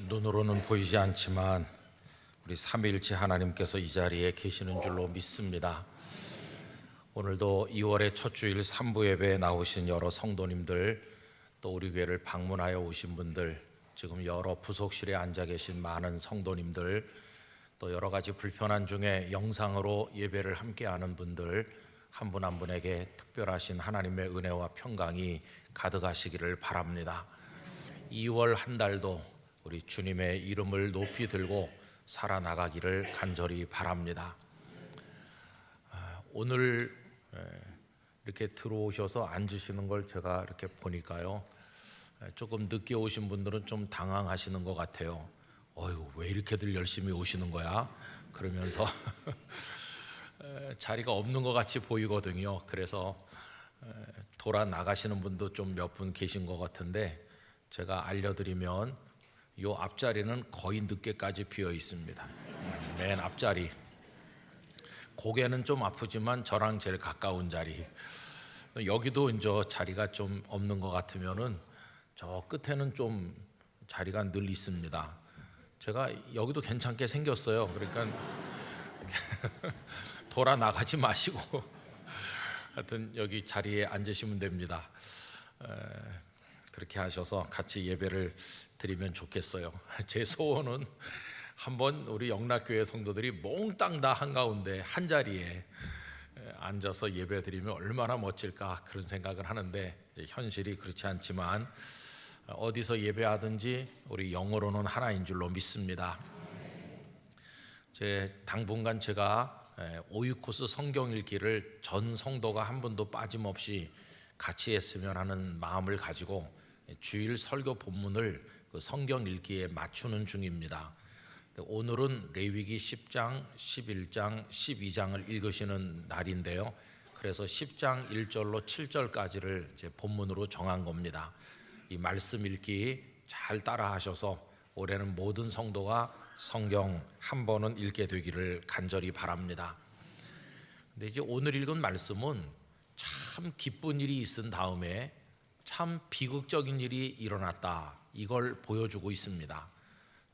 눈으로는 보이지 않지만 우리 삼위일체 하나님께서 이 자리에 계시는 줄로 믿습니다. 오늘도 2월의 첫 주일 3부 예배에 나오신 여러 성도님들, 또 우리 교회를 방문하여 오신 분들, 지금 여러 부속실에 앉아 계신 많은 성도님들, 또 여러 가지 불편한 중에 영상으로 예배를 함께하는 분들, 한 분 한 분에게 특별하신 하나님의 은혜와 평강이 가득하시기를 바랍니다. 2월 한 달도 우리 주님의 이름을 높이 들고 살아나가기를 간절히 바랍니다. 오늘 이렇게 들어오셔서 앉으시는 걸 제가 이렇게 보니까요, 조금 늦게 오신 분들은 좀 당황하시는 것 같아요. 어휴, 왜 이렇게들 열심히 오시는 거야? 그러면서 자리가 없는 것 같이 보이거든요. 그래서 돌아 나가시는 분도 좀 몇 분 계신 것 같은데, 제가 알려드리면 요 앞자리는 거의 늦게까지 비어 있습니다. 맨 앞자리. 고개는 좀 아프지만 저랑 제일 가까운 자리. 여기도 이제 자리가 좀 없는 것 같으면은 저 끝에는 좀 자리가 늘 있습니다. 제가 여기도 괜찮게 생겼어요. 그러니까 돌아 나가지 마시고 하여튼 여기 자리에 앉으시면 됩니다. 그렇게 하셔서 같이 예배를 드리면 좋겠어요. 제 소원은 한번 우리 영락교회 성도들이 몽땅 다 한가운데 한 자리에 앉아서 예배 드리면 얼마나 멋질까, 그런 생각을 하는데, 현실이 그렇지 않지만 어디서 예배하든지 우리 영으로는 하나인 줄로 믿습니다. 당분간 제가 5.6코스 성경 읽기를 전 성도가 한 분도 빠짐없이 같이 했으면 하는 마음을 가지고 주일 설교 본문을 그 성경 읽기에 맞추는 중입니다. 오늘은 레위기 10장, 11장, 12장을 읽으시는 날인데요. 그래서 10장 1절로 7절까지를 이제 본문으로 정한 겁니다. 이 말씀 읽기 잘 따라 하셔서 올해는 모든 성도가 성경 한 번은 읽게 되기를 간절히 바랍니다. 근데 이제 오늘 읽은 말씀은 참 기쁜 일이 있은 다음에 참 비극적인 일이 일어났다, 이걸 보여주고 있습니다.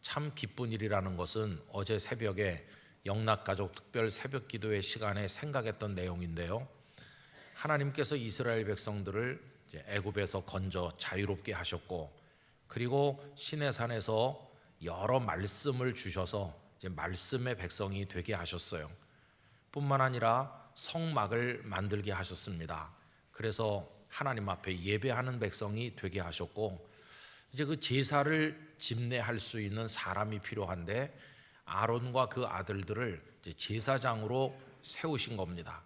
참 기쁜 일이라는 것은 어제 새벽에 영락가족 특별 새벽 기도회 시간에 생각했던 내용인데요, 하나님께서 이스라엘 백성들을 이제 애굽에서 건져 자유롭게 하셨고, 그리고 시내산에서 여러 말씀을 주셔서 이제 말씀의 백성이 되게 하셨어요. 뿐만 아니라 성막을 만들게 하셨습니다. 그래서 하나님 앞에 예배하는 백성이 되게 하셨고, 이제 그 제사를 집례할 수 있는 사람이 필요한데 아론과 그 아들들을 이제 제사장으로 세우신 겁니다.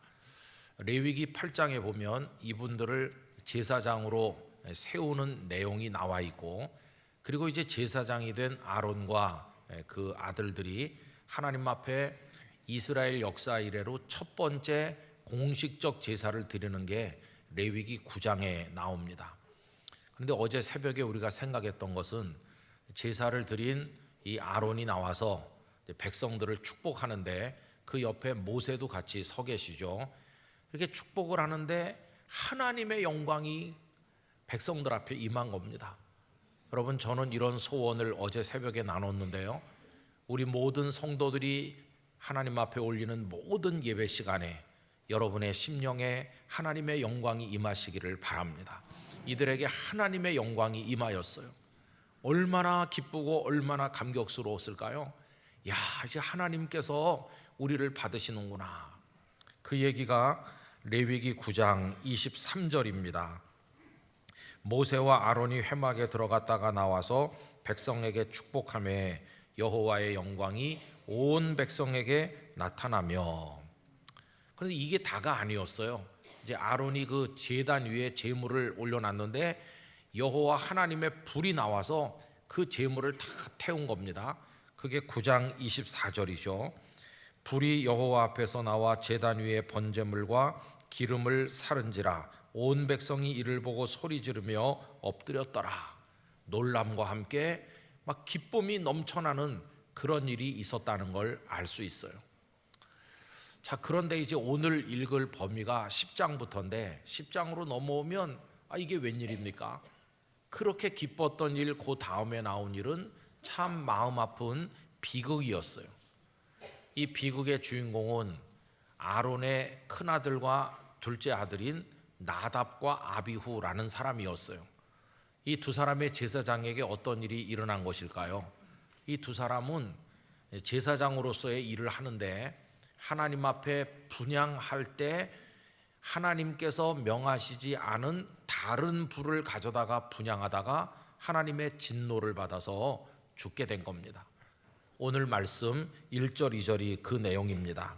레위기 8장에 보면 이분들을 제사장으로 세우는 내용이 나와 있고, 그리고 이제 제사장이 된 아론과 그 아들들이 하나님 앞에 이스라엘 역사 이래로 첫 번째 공식적 제사를 드리는 게 레위기 9장에 나옵니다. 그런데 어제 새벽에 우리가 생각했던 것은 제사를 드린 이 아론이 나와서 백성들을 축복하는데 그 옆에 모세도 같이 서 계시죠. 이렇게 축복을 하는데 하나님의 영광이 백성들 앞에 임한 겁니다. 여러분, 저는 이런 소원을 어제 새벽에 나눴는데요, 우리 모든 성도들이 하나님 앞에 올리는 모든 예배 시간에 여러분의 심령에 하나님의 영광이 임하시기를 바랍니다. 이들에게 하나님의 영광이 임하였어요. 얼마나 기쁘고 얼마나 감격스러웠을까요? 야, 이제 하나님께서 우리를 받으시는구나. 그 얘기가 레위기 9장 23절입니다. 모세와 아론이 회막에 들어갔다가 나와서 백성에게 축복하며 여호와의 영광이 온 백성에게 나타나며. 그런데 이게 다가 아니었어요. 이제 아론이 그 제단 위에 제물을 올려놨는데 여호와 하나님의 불이 나와서 그 제물을 다 태운 겁니다. 그게 9장 24절이죠. 불이 여호와 앞에서 나와 제단 위에 번제물과 기름을 사른지라 온 백성이 이를 보고 소리 지르며 엎드렸더라. 놀람과 함께 막 기쁨이 넘쳐나는 그런 일이 있었다는 걸 알 수 있어요. 자, 그런데 이제 오늘 읽을 범위가 10장부터인데 10장으로 넘어오면 이게 웬일입니까? 그렇게 기뻤던 일, 그 다음에 나온 일은 참 마음 아픈 비극이었어요. 이 비극의 주인공은 아론의 큰아들과 둘째 아들인 나답과 아비후라는 사람이었어요. 이 두 사람의 제사장에게 어떤 일이 일어난 것일까요? 이 두 사람은 제사장으로서의 일을 하는데 하나님 앞에 분향할 때 하나님께서 명하시지 않은 다른 불을 가져다가 분향하다가 하나님의 진노를 받아서 죽게 된 겁니다. 오늘 말씀 1절 2절이 그 내용입니다.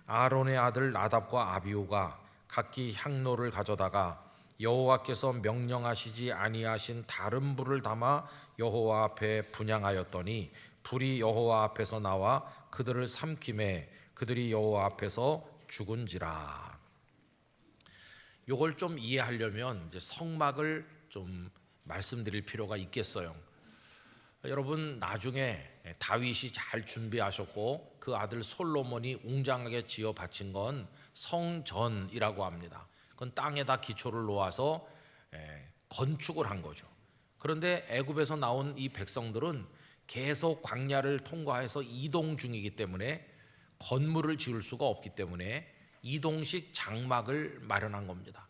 아론의 아들 나답과 아비후가 각기 향로를 가져다가 여호와께서 명령하시지 아니하신 다른 불을 담아 여호와 앞에 분향하였더니 불이 여호와 앞에서 나와 그들을 삼키매 그들이 여호와 앞에서 죽은지라. 요걸 좀 이해하려면 이제 성막을 좀 말씀드릴 필요가 있겠어요. 여러분, 나중에 다윗이 잘 준비하셨고 그 아들 솔로몬이 웅장하게 지어 바친 건 성전이라고 합니다. 그건 땅에다 기초를 놓아서 건축을 한 거죠. 그런데 애굽에서 나온 이 백성들은 계속 광야를 통과해서 이동 중이기 때문에 건물을 지을 수가 없기 때문에 이동식 장막을 마련한 겁니다.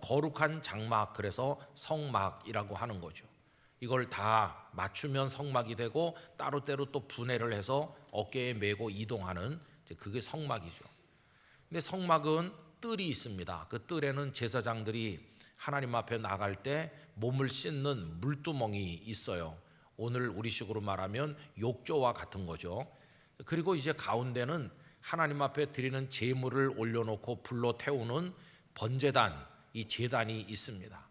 거룩한 장막, 그래서 성막이라고 하는 거죠. 이걸 다 맞추면 성막이 되고 따로따로 또 분해를 해서 어깨에 메고 이동하는, 그게 성막이죠. 근데 성막은 뜰이 있습니다. 그 뜰에는 제사장들이 하나님 앞에 나갈 때 몸을 씻는 물두멍이 있어요. 오늘 우리식으로 말하면 욕조와 같은 거죠. 그리고 이제 가운데는 하나님 앞에 드리는 제물을 올려놓고 불로 태우는 번제단, 이 제단이 있습니다.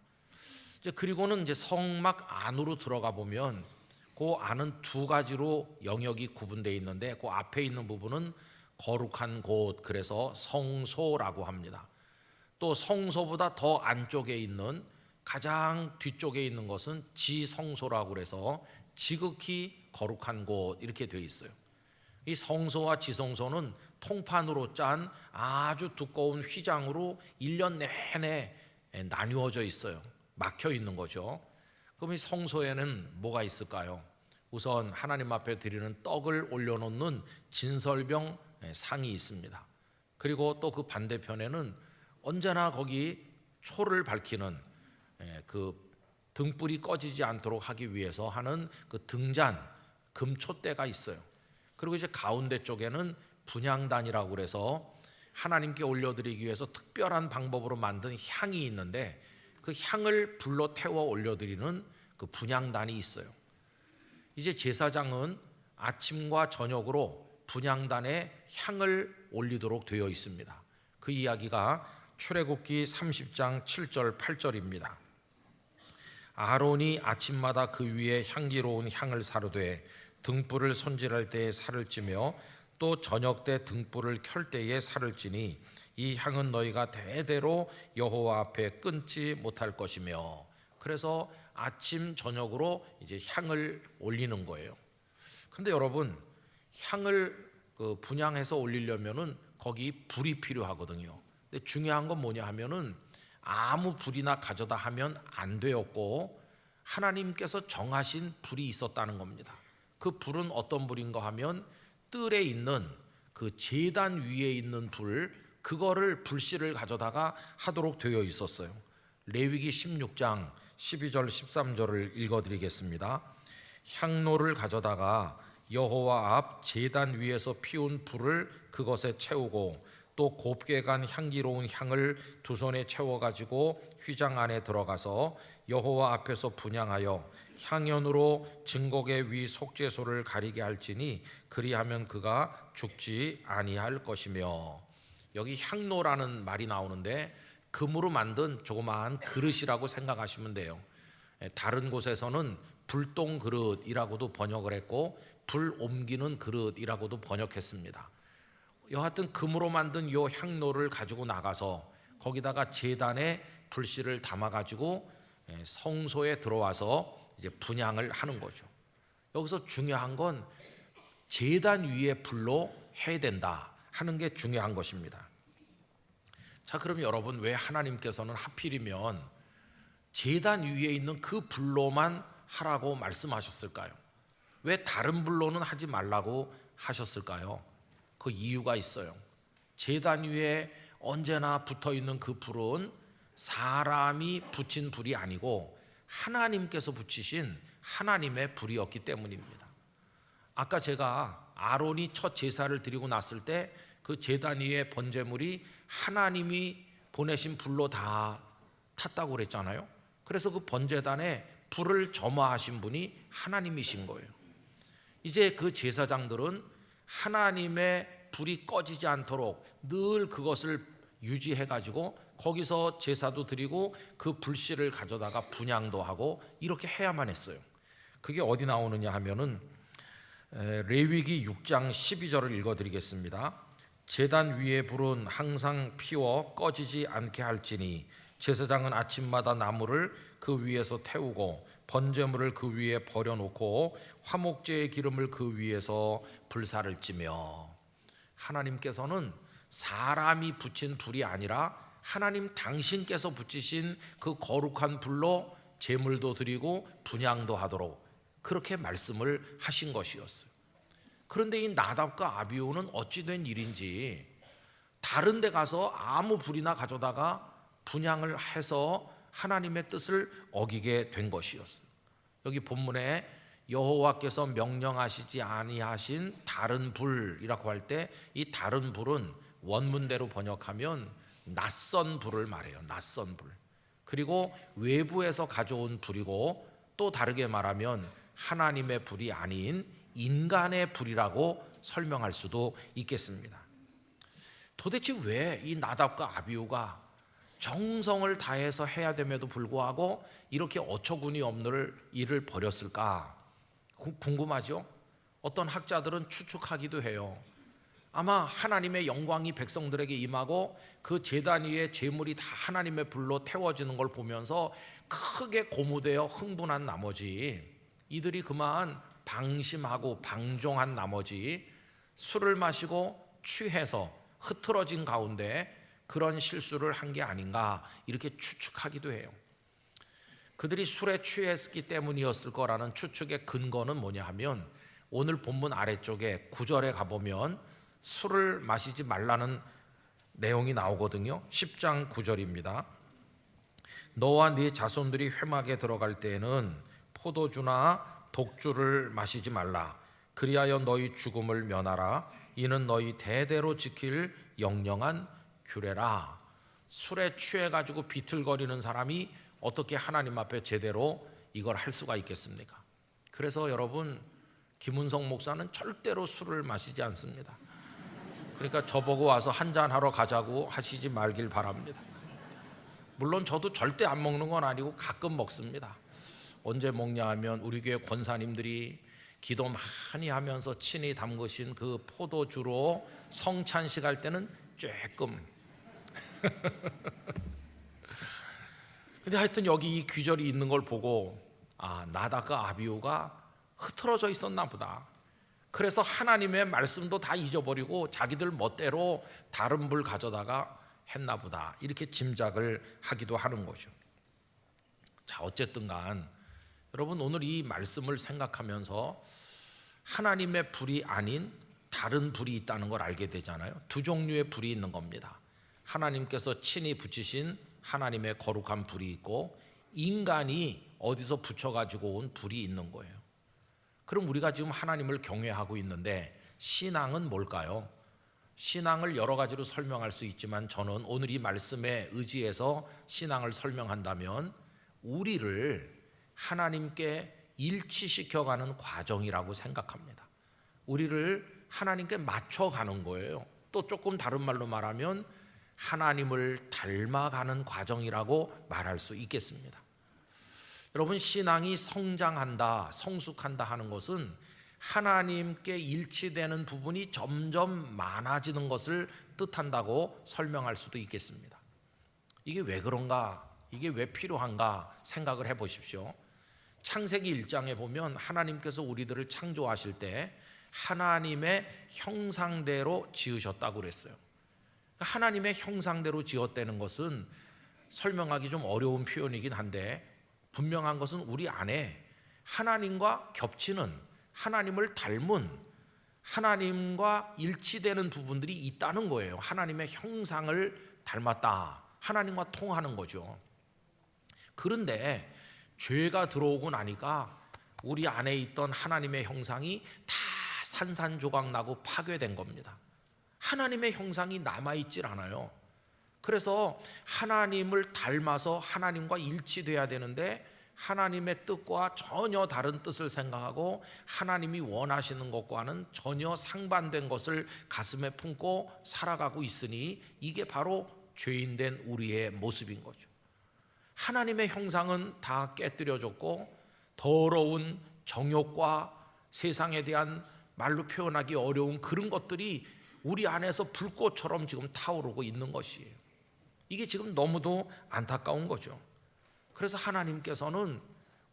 그리고는 이제 성막 안으로 들어가 보면 그 안은 두 가지로 영역이 구분되어 있는데 그 앞에 있는 부분은 거룩한 곳, 그래서 성소라고 합니다. 또 성소보다 더 안쪽에 있는 가장 뒤쪽에 있는 것은 지성소라고 그래서 지극히 거룩한 곳, 이렇게 되어 있어요. 이 성소와 지성소는 통판으로 짠 아주 두꺼운 휘장으로 1년 내내 나뉘어져 있어요. 막혀 있는 거죠. 그럼 이 성소에는 뭐가 있을까요? 우선 하나님 앞에 드리는 떡을 올려놓는 진설병 상이 있습니다. 그리고 또 그 반대편에는 언제나 거기 초를 밝히는 그 등불이 꺼지지 않도록 하기 위해서 하는 그 등잔, 금촛대가 있어요. 그리고 이제 가운데 쪽에는 분향단이라고 그래서 하나님께 올려드리기 위해서 특별한 방법으로 만든 향이 있는데 그 향을 불로 태워 올려드리는 그 분향단이 있어요. 이제 제사장은 아침과 저녁으로 분향단에 향을 올리도록 되어 있습니다. 그 이야기가 출애굽기 30장 7절 8절입니다. 아론이 아침마다 그 위에 향기로운 향을 사르되 등불을 손질할 때에 살을 찌며 또 저녁 때 등불을 켤 때에 살을 찌니 이 향은 너희가 대대로 여호와 앞에 끊지 못할 것이며. 그래서 아침 저녁으로 이제 향을 올리는 거예요. 근데 여러분, 향을 분향해서 올리려면은 거기 불이 필요하거든요. 근데 중요한 건 뭐냐 하면은 아무 불이나 가져다 하면 안 되었고 하나님께서 정하신 불이 있었다는 겁니다. 그 불은 어떤 불인가 하면 뜰에 있는 그 제단 위에 있는 불, 그거를 불씨를 가져다가 하도록 되어 있었어요. 레위기 16장 12절 13절을 읽어드리겠습니다. 향로를 가져다가 여호와 앞 제단 위에서 피운 불을 그것에 채우고 또 곱게 간 향기로운 향을 두 손에 채워가지고 휘장 안에 들어가서 여호와 앞에서 분향하여 향연으로 증거계 위 속죄소를 가리게 할지니 그리하면 그가 죽지 아니할 것이며. 여기 향로라는 말이 나오는데 금으로 만든 조그마한 그릇이라고 생각하시면 돼요. 다른 곳에서는 불똥 그릇이라고도 번역을 했고 불 옮기는 그릇이라고도 번역했습니다. 여하튼 금으로 만든 요 향로를 가지고 나가서 거기다가 제단에 불씨를 담아 가지고 성소에 들어와서 이제 분향을 하는 거죠. 여기서 중요한 건 제단 위에 불로 해야 된다 하는 게 중요한 것입니다. 자, 그럼 여러분, 왜 하나님께서는 하필이면 제단 위에 있는 그 불로만 하라고 말씀하셨을까요? 왜 다른 불로는 하지 말라고 하셨을까요? 그 이유가 있어요. 제단 위에 언제나 붙어있는 그 불은 사람이 붙인 불이 아니고 하나님께서 붙이신 하나님의 불이었기 때문입니다. 아까 제가 아론이 첫 제사를 드리고 났을 때 그 제단 위에 번제물이 하나님이 보내신 불로 다 탔다고 그랬잖아요. 그래서 그 번제단에 불을 점화하신 분이 하나님이신 거예요. 이제 그 제사장들은 하나님의 불이 꺼지지 않도록 늘 그것을 유지해 가지고 거기서 제사도 드리고 그 불씨를 가져다가 분향도 하고 이렇게 해야만 했어요. 그게 어디 나오느냐 하면은 레위기 6장 12절을 읽어드리겠습니다. 제단 위의 불은 항상 피워 꺼지지 않게 할지니 제사장은 아침마다 나무를 그 위에서 태우고 번제물을 그 위에 버려놓고 화목제의 기름을 그 위에서 불사를 찌며, 하나님께서는 사람이 붙인 불이 아니라 하나님 당신께서 붙이신 그 거룩한 불로 제물도 드리고 분향도 하도록 그렇게 말씀을 하신 것이었어요. 그런데 이 나답과 아비후는 어찌 된 일인지 다른 데 가서 아무 불이나 가져다가 분향을 해서 하나님의 뜻을 어기게 된 것이었어요. 여기 본문에 여호와께서 명령하시지 아니하신 다른 불이라고 할 때 이 다른 불은 원문대로 번역하면 낯선 불을 말해요. 낯선 불. 그리고 외부에서 가져온 불이고, 또 다르게 말하면 하나님의 불이 아닌 인간의 불이라고 설명할 수도 있겠습니다. 도대체 왜 이 나답과 아비후가 정성을 다해서 해야 됨에도 불구하고 이렇게 어처구니 없는 일을 벌였을까 궁금하죠? 어떤 학자들은 추측하기도 해요. 아마 하나님의 영광이 백성들에게 임하고 그 제단 위에 제물이 다 하나님의 불로 태워지는 걸 보면서 크게 고무되어 흥분한 나머지, 이들이 그만 방심하고 방종한 나머지 술을 마시고 취해서 흐트러진 가운데 그런 실수를 한 게 아닌가 이렇게 추측하기도 해요. 그들이 술에 취했기 때문이었을 거라는 추측의 근거는 뭐냐 하면 오늘 본문 아래쪽에 9절에 가보면 술을 마시지 말라는 내용이 나오거든요. 10장 9절입니다. 너와 네 자손들이 회막에 들어갈 때에는 포도주나 독주를 마시지 말라. 그리하여 너희 죽음을 면하라. 이는 너희 대대로 지킬 영영한 규례라. 술에 취해가지고 비틀거리는 사람이 어떻게 하나님 앞에 제대로 이걸 할 수가 있겠습니까? 그래서 여러분, 김은성 목사는 절대로 술을 마시지 않습니다. 그러니까 저보고 와서 한잔하러 가자고 하시지 말길 바랍니다. 물론 저도 절대 안 먹는 건 아니고 가끔 먹습니다. 언제 먹냐 하면 우리 교회 권사님들이 기도 많이 하면서 친히 담그신 그 포도주로 성찬식 할 때는 조금 근데 하여튼 여기 이 귀절이 있는 걸 보고 나답과 아비후가 흐트러져 있었나 보다. 그래서 하나님의 말씀도 다 잊어버리고 자기들 멋대로 다른 불 가져다가 했나 보다, 이렇게 짐작을 하기도 하는 거죠. 자, 어쨌든 간 여러분, 오늘 이 말씀을 생각하면서 하나님의 불이 아닌 다른 불이 있다는 걸 알게 되잖아요. 두 종류의 불이 있는 겁니다. 하나님께서 친히 붙이신 하나님의 거룩한 불이 있고, 인간이 어디서 붙여가지고 온 불이 있는 거예요. 그럼 우리가 지금 하나님을 경외하고 있는데 신앙은 뭘까요? 신앙을 여러 가지로 설명할 수 있지만 저는 오늘 이 말씀에 의지해서 신앙을 설명한다면 우리를 하나님께 일치시켜가는 과정이라고 생각합니다. 우리를 하나님께 맞춰가는 거예요. 또 조금 다른 말로 말하면 하나님을 닮아가는 과정이라고 말할 수 있겠습니다. 여러분, 신앙이 성장한다, 성숙한다 하는 것은 하나님께 일치되는 부분이 점점 많아지는 것을 뜻한다고 설명할 수도 있겠습니다. 이게 왜 그런가, 이게 왜 필요한가 생각을 해보십시오. 창세기 1장에 보면 하나님께서 우리들을 창조하실 때 하나님의 형상대로 지으셨다고 그랬어요. 하나님의 형상대로 지었다는 것은 설명하기 좀 어려운 표현이긴 한데, 분명한 것은 우리 안에 하나님과 겹치는 하나님을 닮은, 하나님과 일치되는 부분들이 있다는 거예요. 하나님의 형상을 닮았다, 하나님과 통하는 거죠. 그런데 죄가 들어오고 나니까 우리 안에 있던 하나님의 형상이 다 산산조각 나고 파괴된 겁니다. 하나님의 형상이 남아있질 않아요. 그래서 하나님을 닮아서 하나님과 일치돼야 되는데 하나님의 뜻과 전혀 다른 뜻을 생각하고 하나님이 원하시는 것과는 전혀 상반된 것을 가슴에 품고 살아가고 있으니 이게 바로 죄인된 우리의 모습인 거죠. 하나님의 형상은 다 깨뜨려졌고 더러운 정욕과 세상에 대한 말로 표현하기 어려운 그런 것들이 우리 안에서 불꽃처럼 지금 타오르고 있는 것이에요. 이게 지금 너무도 안타까운 거죠. 그래서 하나님께서는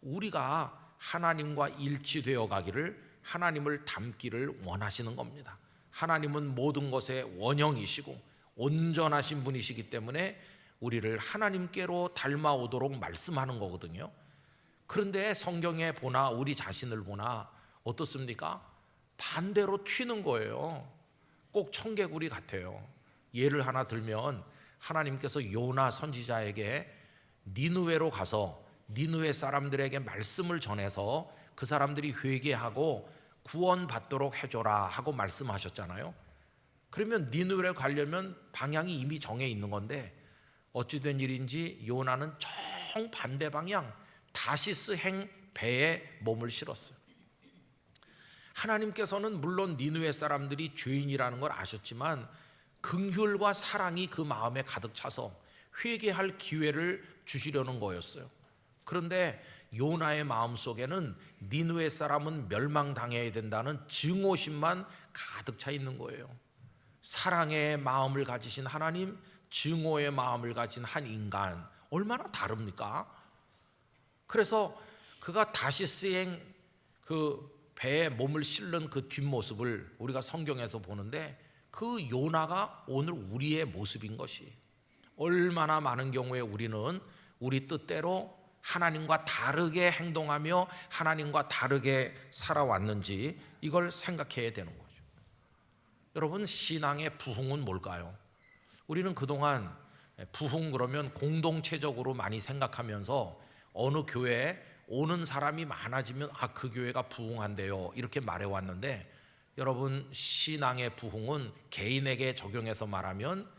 우리가 하나님과 일치되어 가기를, 하나님을 닮기를 원하시는 겁니다. 하나님은 모든 것의 원형이시고 온전하신 분이시기 때문에 우리를 하나님께로 닮아오도록 말씀하는 거거든요. 그런데 성경에 보나 우리 자신을 보나 어떻습니까? 반대로 튀는 거예요. 꼭 청개구리 같아요. 예를 하나 들면 하나님께서 요나 선지자에게 니느웨로 가서 니느웨 사람들에게 말씀을 전해서 그 사람들이 회개하고 구원받도록 해줘라 하고 말씀하셨잖아요. 그러면 니느웨로 가려면 방향이 이미 정해 있는 건데 어찌된 일인지 요나는 정반대 방향 다시스행 배에 몸을 실었어요. 하나님께서는 물론 니느웨 사람들이 죄인이라는 걸 아셨지만 긍휼과 사랑이 그 마음에 가득 차서 회개할 기회를 주시려는 거였어요. 그런데 요나의 마음속에는 니느웨 사람은 멸망당해야 된다는 증오심만 가득 차 있는 거예요. 사랑의 마음을 가지신 하나님, 증오의 마음을 가진 한 인간, 얼마나 다릅니까? 그래서 그가 다시스행 그 배에 몸을 실는 그 뒷모습을 우리가 성경에서 보는데 그 요나가 오늘 우리의 모습인 것이, 얼마나 많은 경우에 우리는 우리 뜻대로 하나님과 다르게 행동하며 하나님과 다르게 살아왔는지 이걸 생각해야 되는 거죠. 여러분, 신앙의 부흥은 뭘까요? 우리는 그동안 부흥 그러면 공동체적으로 많이 생각하면서 어느 교회에 오는 사람이 많아지면 그 교회가 부흥한대요 이렇게 말해왔는데, 여러분, 신앙의 부흥은 개인에게 적용해서 말하면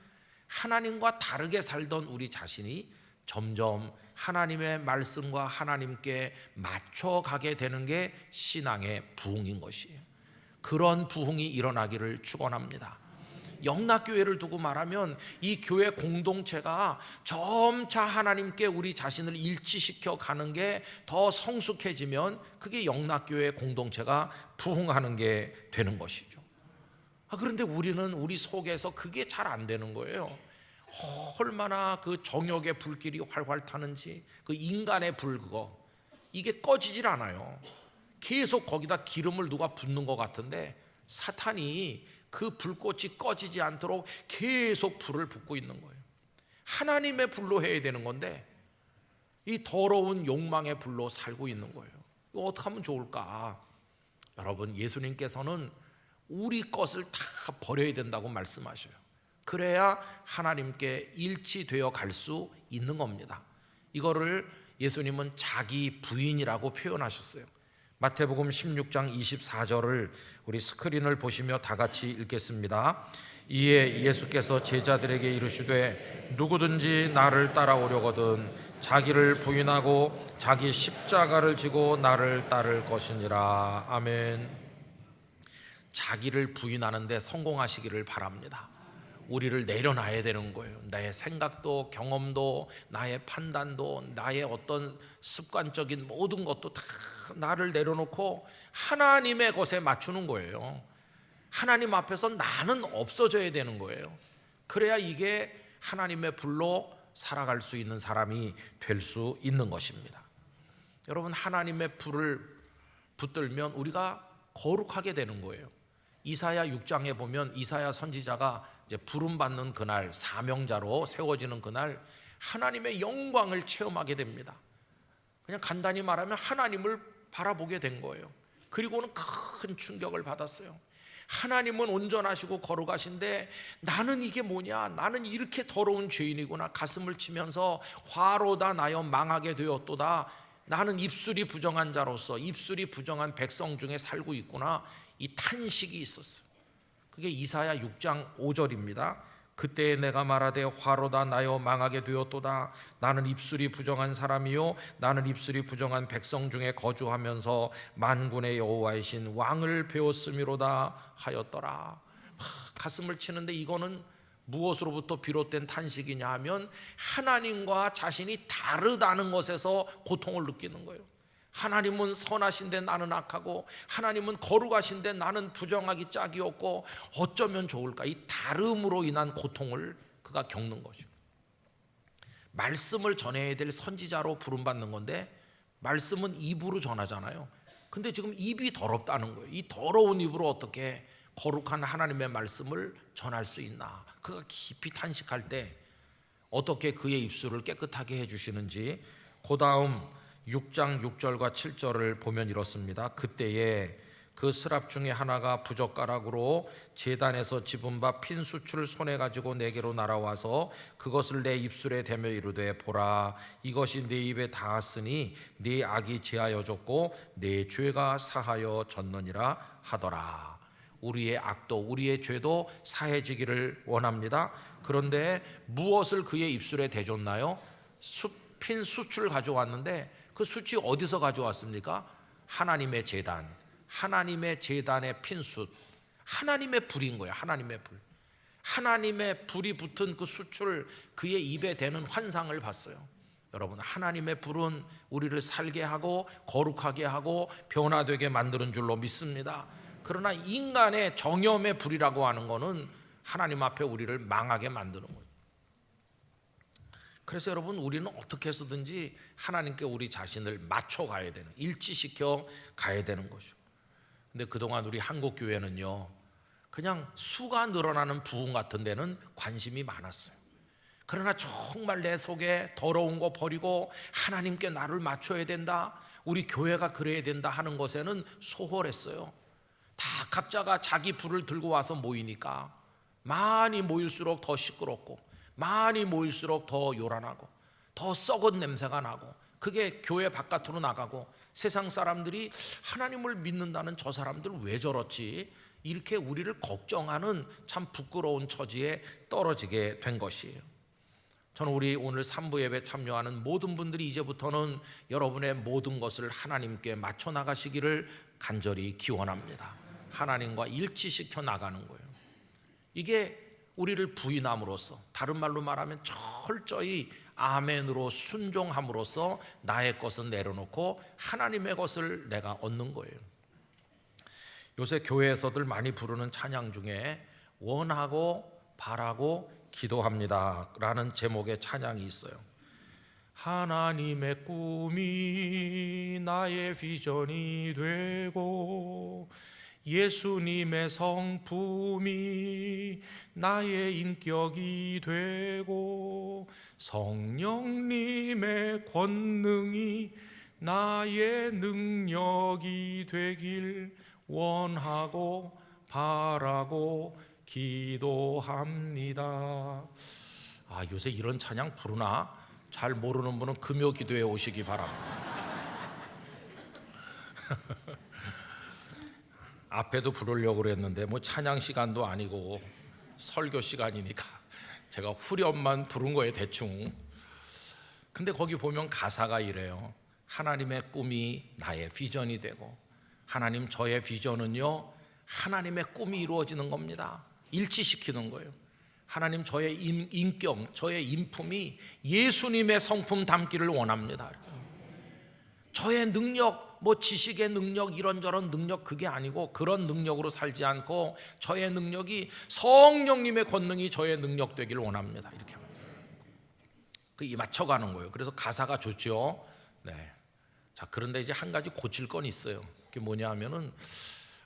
하나님과 다르게 살던 우리 자신이 점점 하나님의 말씀과 하나님께 맞춰가게 되는 게 신앙의 부흥인 것이에요. 그런 부흥이 일어나기를 축원합니다. 영락교회를 두고 말하면 이 교회 공동체가 점차 하나님께 우리 자신을 일치시켜 가는 게 더 성숙해지면 그게 영락교회 공동체가 부흥하는 게 되는 것이죠. 그런데 우리는 우리 속에서 그게 잘 안 되는 거예요. 얼마나 그 정욕의 불길이 활활 타는지, 그 인간의 불 그거 이게 꺼지질 않아요. 계속 거기다 기름을 누가 붓는 것 같은데 사탄이 그 불꽃이 꺼지지 않도록 계속 불을 붓고 있는 거예요. 하나님의 불로 해야 되는 건데 이 더러운 욕망의 불로 살고 있는 거예요. 이거 어떻게 하면 좋을까? 여러분, 예수님께서는 우리 것을 다 버려야 된다고 말씀하셔요. 그래야 하나님께 일치되어 갈 수 있는 겁니다. 이거를 예수님은 자기 부인이라고 표현하셨어요. 마태복음 16장 24절을 우리 스크린을 보시며 다 같이 읽겠습니다. 이에 예수께서 제자들에게 이르시되 누구든지 나를 따라오려거든 자기를 부인하고 자기 십자가를 지고 나를 따를 것이니라. 아멘. 자기를 부인하는데 성공하시기를 바랍니다. 우리를 내려놔야 되는 거예요. 나의 생각도 경험도 나의 판단도 나의 어떤 습관적인 모든 것도 다 나를 내려놓고 하나님의 것에 맞추는 거예요. 하나님 앞에서 나는 없어져야 되는 거예요. 그래야 이게 하나님의 불로 살아갈 수 있는 사람이 될 수 있는 것입니다. 여러분, 하나님의 불을 붙들면 우리가 거룩하게 되는 거예요. 이사야 6장에 보면 이사야 선지자가 이제 부름받는 그날, 사명자로 세워지는 그날 하나님의 영광을 체험하게 됩니다. 그냥 간단히 말하면 하나님을 바라보게 된 거예요. 그리고는 큰 충격을 받았어요. 하나님은 온전하시고 거룩하신데 나는 이게 뭐냐, 나는 이렇게 더러운 죄인이구나. 가슴을 치면서 화로다 나여 망하게 되었도다. 나는 입술이 부정한 자로서 입술이 부정한 백성 중에 살고 있구나. 이 탄식이 있었어요. 그게 이사야 6장 5절입니다. 그때 내가 말하되 화로다 나여 망하게 되었도다. 나는 입술이 부정한 사람이요 나는 입술이 부정한 백성 중에 거주하면서 만군의 여호와이신 왕을 배웠음이로다 하였더라. 가슴을 치는데 이거는 무엇으로부터 비롯된 탄식이냐 하면 하나님과 자신이 다르다는 것에서 고통을 느끼는 거예요. 하나님은 선하신데 나는 악하고 하나님은 거룩하신데 나는 부정하기 짝이 없고 어쩌면 좋을까. 이 다름으로 인한 고통을 그가 겪는 거죠. 말씀을 전해야 될 선지자로 부름받는 건데 말씀은 입으로 전하잖아요. 근데 지금 입이 더럽다는 거예요. 이 더러운 입으로 어떻게 거룩한 하나님의 말씀을 전할 수 있나. 그가 깊이 탄식할 때 어떻게 그의 입술을 깨끗하게 해주시는지 그 다음 6장 6절과 7절을 보면 이렇습니다. 그때에 그 스랍 중에 하나가 부젓가락으로 제단에서 집은 바 핀 수출 손에 가지고 내게로 날아와서 그것을 내 입술에 대며 이르되 보라 이것이 내 입에 닿았으니 네 악이 제하여졌고 네 죄가 사하여 졌느니라 하더라. 우리의 악도 우리의 죄도 사해지기를 원합니다. 그런데 무엇을 그의 입술에 대줬나요? 핀 숯을 가져왔는데 그 숯이 어디서 가져왔습니까? 하나님의 제단, 하나님의 제단의 핀 숯, 하나님의 불인 거예요. 하나님의 불. 하나님의 불이 붙은 그 숯을 그의 입에 대는 환상을 봤어요. 여러분, 하나님의 불은 우리를 살게 하고 거룩하게 하고 변화되게 만드는 줄로 믿습니다. 그러나 인간의 정염의 불이라고 하는 것은 하나님 앞에 우리를 망하게 만드는 거예요. 그래서 여러분, 우리는 어떻게 해서든지 하나님께 우리 자신을 맞춰 가야 되는, 일치시켜 가야 되는 거죠. 근데 그동안 우리 한국 교회는요, 그냥 수가 늘어나는 부흥 같은 데는 관심이 많았어요. 그러나 정말 내 속에 더러운 거 버리고 하나님께 나를 맞춰야 된다, 우리 교회가 그래야 된다 하는 것에는 소홀했어요. 다 각자가 자기 불을 들고 와서 모이니까 많이 모일수록 더 시끄럽고 많이 모일수록 더 요란하고 더 썩은 냄새가 나고 그게 교회 바깥으로 나가고 세상 사람들이 하나님을 믿는다는 저 사람들 왜 저렇지, 이렇게 우리를 걱정하는 참 부끄러운 처지에 떨어지게 된 것이에요. 저는 우리 오늘 3부 예배 참여하는 모든 분들이 이제부터는 여러분의 모든 것을 하나님께 맞춰 나가시기를 간절히 기원합니다. 하나님과 일치시켜 나가는 거예요. 이게 우리를 부인함으로써, 다른 말로 말하면 철저히 아멘으로 순종함으로써 나의 것은 내려놓고 하나님의 것을 내가 얻는 거예요. 요새 교회에서들 많이 부르는 찬양 중에 원하고 바라고 기도합니다 라는 제목의 찬양이 있어요. 하나님의 꿈이 나의 비전이 되고 예수님의 성품이 나의 인격이 되고 성령님의 권능이 나의 능력이 되길 원하고 바라고 기도합니다. 요새 이런 찬양 부르나? 잘 모르는 분은 금요 기도에 오시기 바랍니다. 앞에도 부르려고 그랬는데 뭐 찬양 시간도 아니고 설교 시간이니까 제가 후렴만 부른 거예요, 대충. 근데 거기 보면 가사가 이래요. 하나님의 꿈이 나의 비전이 되고, 하나님 저의 비전은요 하나님의 꿈이 이루어지는 겁니다. 일치시키는 거예요. 하나님 저의 인격, 저의 인품이 예수님의 성품 담기를 원합니다. 저의 능력, 뭐 지식의 능력, 이런저런 능력, 그게 아니고 그런 능력으로 살지 않고 저의 능력이 성령님의 권능이 저의 능력 되기를 원합니다. 이렇게 그 맞춰가는 거예요. 그래서 가사가 좋죠. 네. 자, 그런데 이제 한 가지 고칠 건 있어요. 그게 뭐냐 하면은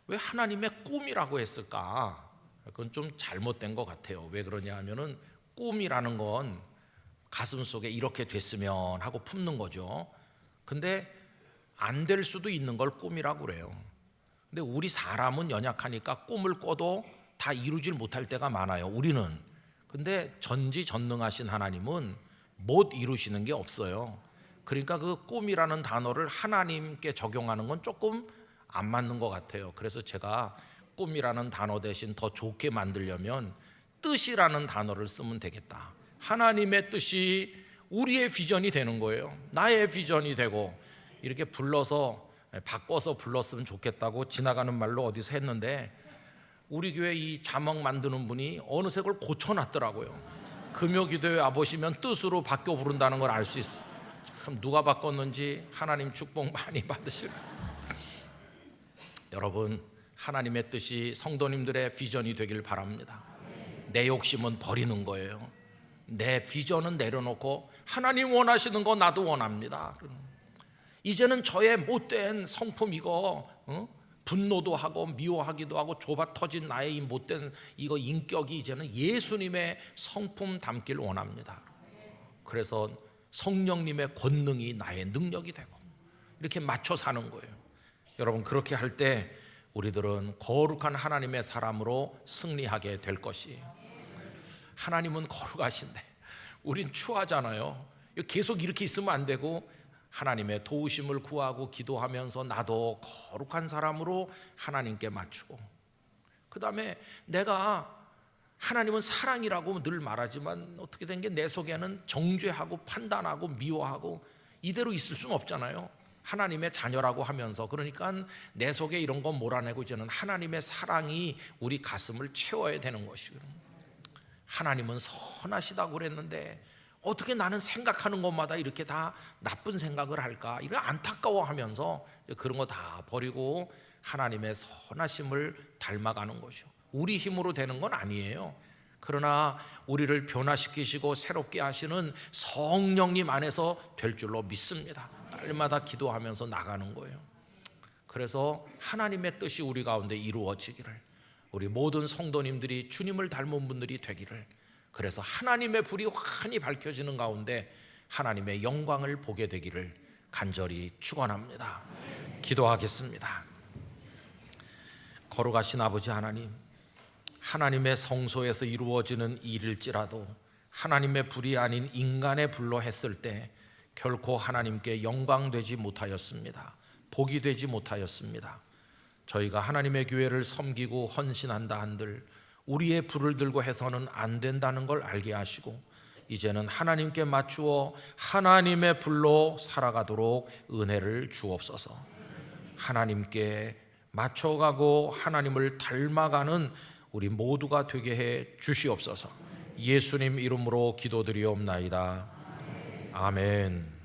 왜 하나님의 꿈이라고 했을까? 그건 좀 잘못된 것 같아요. 왜 그러냐 하면은 꿈이라는 건 가슴 속에 이렇게 됐으면 하고 품는 거죠. 근데 안 될 수도 있는 걸 꿈이라고 그래요. 근데 우리 사람은 연약하니까 꿈을 꿔도 다 이루질 못할 때가 많아요, 우리는. 근데 전지전능하신 하나님은 못 이루시는 게 없어요. 그러니까 그 꿈이라는 단어를 하나님께 적용하는 건 조금 안 맞는 것 같아요. 그래서 제가 꿈이라는 단어 대신 더 좋게 만들려면 뜻이라는 단어를 쓰면 되겠다. 하나님의 뜻이 우리의 비전이 되는 거예요. 나의 비전이 되고, 이렇게 바꿔서 불렀으면 좋겠다고 지나가는 말로 어디서 했는데, 우리 교회 이 자막 만드는 분이 어느새 그걸 고쳐놨더라고요. 금요기도에 와보시면 뜻으로 바뀌어 부른다는 걸 알 수 있어요. 참 누가 바꿨는지 하나님 축복 많이 받으실 거예요. 여러분, 하나님의 뜻이 성도님들의 비전이 되길 바랍니다. 내 욕심은 버리는 거예요. 내 비전은 내려놓고 하나님 원하시는 거 나도 원합니다. 이제는 저의 못된 성품 이거 분노도 하고 미워하기도 하고 좁아 터진 나의 이 못된 이거 인격이 이제는 예수님의 성품 담길 원합니다. 그래서 성령님의 권능이 나의 능력이 되고 이렇게 맞춰 사는 거예요. 여러분, 그렇게 할 때 우리들은 거룩한 하나님의 사람으로 승리하게 될 것이에요. 하나님은 거룩하신데 우린 추하잖아요. 계속 이렇게 있으면 안 되고 하나님의 도우심을 구하고 기도하면서 나도 거룩한 사람으로 하나님께 맞추고, 그 다음에 내가 하나님은 사랑이라고 늘 말하지만 어떻게 된 게 내 속에는 정죄하고 판단하고 미워하고 이대로 있을 수는 없잖아요. 하나님의 자녀라고 하면서. 그러니까 내 속에 이런 건 몰아내고 이제는 하나님의 사랑이 우리 가슴을 채워야 되는 것이고, 하나님은 선하시다고 그랬는데 어떻게 나는 생각하는 것마다 이렇게 다 나쁜 생각을 할까, 이런 안타까워하면서 그런 거 다 버리고 하나님의 선하심을 닮아가는 것이요. 우리 힘으로 되는 건 아니에요. 그러나 우리를 변화시키시고 새롭게 하시는 성령님 안에서 될 줄로 믿습니다. 날마다 기도하면서 나가는 거예요. 그래서 하나님의 뜻이 우리 가운데 이루어지기를, 우리 모든 성도님들이 주님을 닮은 분들이 되기를, 그래서 하나님의 불이 환히 밝혀지는 가운데 하나님의 영광을 보게 되기를 간절히 축원합니다. 기도하겠습니다. 거룩하신 아버지 하나님, 하나님의 성소에서 이루어지는 일일지라도 하나님의 불이 아닌 인간의 불로 했을 때 결코 하나님께 영광되지 못하였습니다. 복이 되지 못하였습니다. 저희가 하나님의 교회를 섬기고 헌신한다 한들 우리의 불을 들고 해서는 안 된다는 걸 알게 하시고, 이제는 하나님께 맞추어 하나님의 불로 살아가도록 은혜를 주옵소서. 하나님께 맞춰가고 하나님을 닮아가는 우리 모두가 되게 해 주시옵소서. 예수님 이름으로 기도드리옵나이다. 아멘.